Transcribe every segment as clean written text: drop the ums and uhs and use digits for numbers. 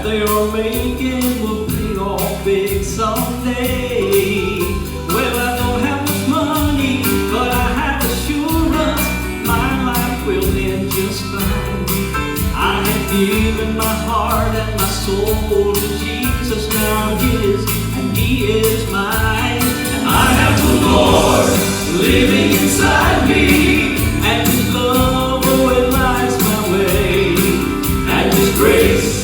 they are making will pay off big someday. Well, I don't have much money, but I have assurance my life will end just fine. I have given my heart and my soul to Jesus, now His and He is mine. And I have the Lord living inside me, and His love always lights my way, and His grace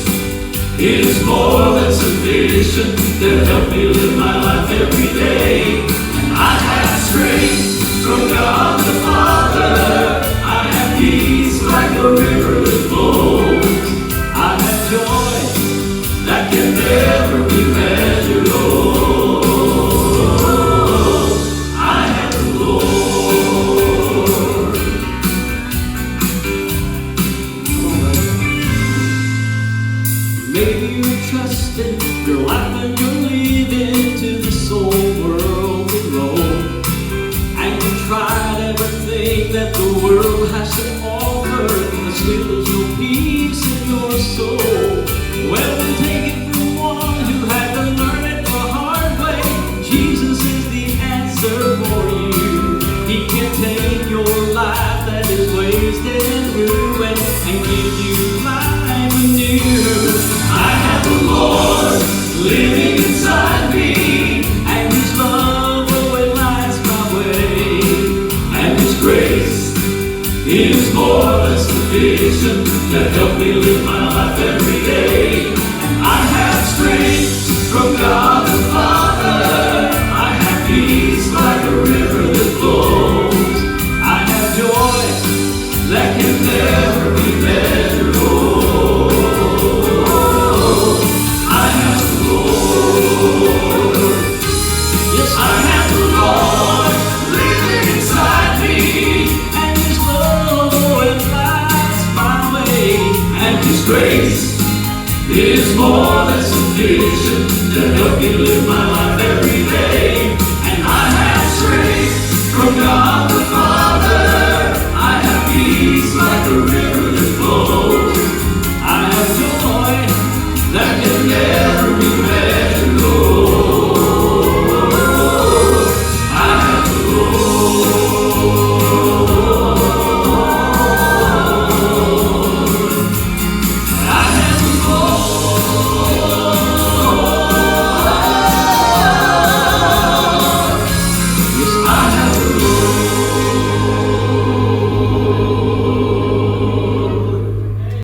is more than sufficient to help me live my life every day. And I have strength from God the Father, I have peace like a river that flows, I have joy that can never be measured. I have the Lord. Maybe you're trusting your life and you're leaving to this old world alone, and you've tried everything that the world has to offer, but still there's no peace in your soul. Well, then take it from one who had to learn it the hard way. Jesus is the answer for you. He can take your life that is wasted and ruined and give you life anew. I have the Lord living inside me, and His love always lights my way, and His grace is more than sufficient to help me live my life every day. And I have strength from God the Father, I have peace like a river that flows, I have joy that can never be measured. I have the Lord. Yes, I have the Lord living inside me, and His love always lights my way, and His grace is more than sufficient to help me live my life every day. And I have strength from God the Father, I have peace like a river